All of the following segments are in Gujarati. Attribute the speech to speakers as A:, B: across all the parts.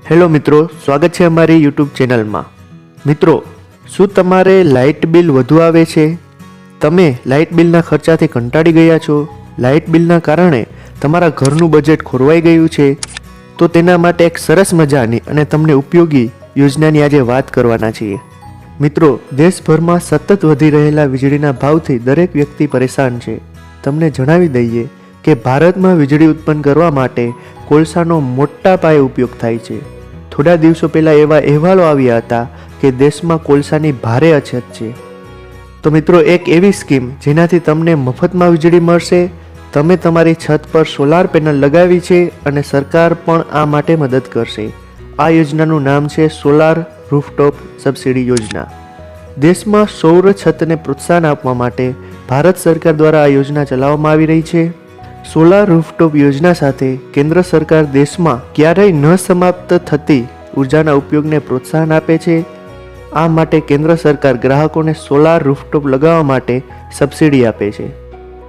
A: હેલો મિત્રો, સ્વાગત છે અમારી યુટ્યુબ ચેનલમાં। મિત્રો, શું તમારે લાઇટ બિલ વધુ આવે છે? તમે લાઇટ બિલના ખર્ચાથી કંટાળી ગયા છો? લાઇટ બિલના કારણે તમારા ઘરનું બજેટ ખોરવાઈ ગયું છે? તો તેના માટે એક સરસ મજાની અને તમને ઉપયોગી યોજનાની આજે વાત કરવાના છીએ। મિત્રો, દેશભરમાં સતત વધી રહેલા વીજળીના ભાવથી દરેક વ્યક્તિ પરેશાન છે। તમને જણાવી દઈએ કે ભારતમાં વીજળી ઉત્પન્ન કરવા માટે કોલસાનો મોટા પાયે ઉપયોગ થાય છે। થોડા દિવસો પહેલા એવા અહેવાલો આવ્યા હતા કે દેશમાં કોલસાની ભારે અછત છે। તો મિત્રો, એક એવી સ્કીમ જેનાથી તમને મફતમાં વીજળી મળશે। તમે તમારી છત પર સોલાર પેનલ લગાવી છે અને સરકાર પણ આ માટે મદદ કરશે। આ યોજનાનું નામ છે સોલાર રૂફટોપ સબસિડી યોજના। દેશમાં સૌર છતને પ્રોત્સાહન આપવા માટે ભારત સરકાર દ્વારા આ યોજના ચલાવવામાં આવી રહી છે। સોલાર રૂફટોપ યોજના સાથે કેન્દ્ર સરકાર દેશમાં ક્યારેય ન સમાપ્ત થતી ઉર્જાના ઉપયોગને પ્રોત્સાહન આપે છે। આ માટે કેન્દ્ર સરકાર ગ્રાહકોને સોલાર રૂફટોપ લગાવવા માટે સબસિડી આપે છે।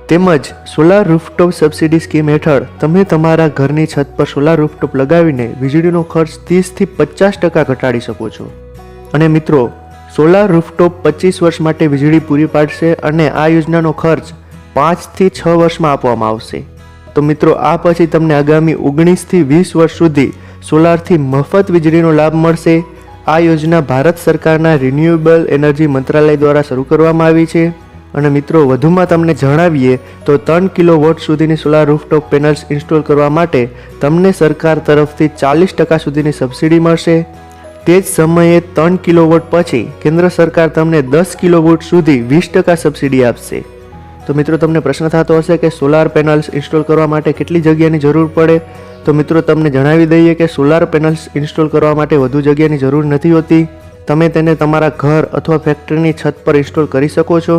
A: તેમજ સોલાર રૂફટોપ સબસિડી સ્કીમ હેઠળ તમે તમારા ઘરની છત પર સોલાર રૂફટોપ લગાવીને વીજળીનો ખર્ચ 30થી 50% ઘટાડી શકો છો। અને મિત્રો, સોલાર રૂફટોપ 25 વર્ષ માટે વીજળી પૂરી પાડશે અને આ યોજનાનો ખર્ચ 5 થી 6 વર્ષમાં આપવામાં આવશે। તો મિત્રો, આ પછી તમને આગામી 19 થી 20 વર્ષ સુધી સોલારથી મફત વીજળીનો લાભ મળશે। આ યોજના ભારત સરકારના રિન્યુએબલ એનર્જી મંત્રાલય દ્વારા શરૂ કરવામાં આવી છે। અને મિત્રો, વધુમાં તમને જણાવીએ તો 3 કિલોવોટ સુધીની સોલાર રૂફટોપ પેનલ્સ ઇન્સ્ટોલ કરવા માટે તમને સરકાર તરફથી 40% સુધીની સબસિડી મળશે। તે જ સમયે 3 કિલોવોટ પછી કેન્દ્ર સરકાર તમને 10 કિલોવોટ સુધી 20% સબસિડી આપશે। તો મિત્રો, તમને પ્રશ્ન થતો હશે કે સોલાર પેનલ્સ ઇન્સ્ટોલ કરવા માટે કેટલી જગ્યાની જરૂર પડે? તો મિત્રો, તમને જણાવી દઈએ કે સોલાર પેનલ્સ ઇન્સ્ટોલ કરવા માટે વધુ જગ્યાની જરૂર નથી હોતી। તમે તેને તમારા ઘર અથવા ફેક્ટરીની છત પર ઇન્સ્ટોલ કરી શકો છો।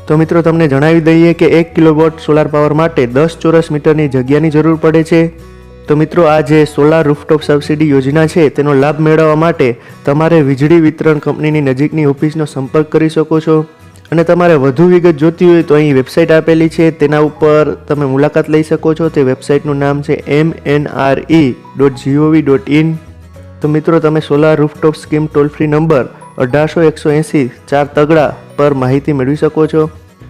A: તો મિત્રો, તમને જણાવી દઈએ કે 1 કિલોવોટ સોલાર પાવર માટે 10 ચોરસ મીટરની જગ્યાની જરૂર પડે છે। તો મિત્રો, આ જે સોલાર રૂફટોપ સબસિડી યોજના છે તેનો લાભ મેળવવા માટે તમારે વીજળી વિતરણ કંપનીની નજીકની ઓફિસનો સંપર્ક કરી શકો છો। અને તમારે વધુ વિગત જોતી હોય તો અહીં વેબસાઇટ આપેલી છે, તેના ઉપર તમે મુલાકાત લઈ શકો છો। તે વેબસાઇટનું નામ છે mnre.gov.in। તો મિત્રો, તમે solar rooftop scheme toll free number 1800 180 4 તગડા પર માહિતી મેળવી શકો છો।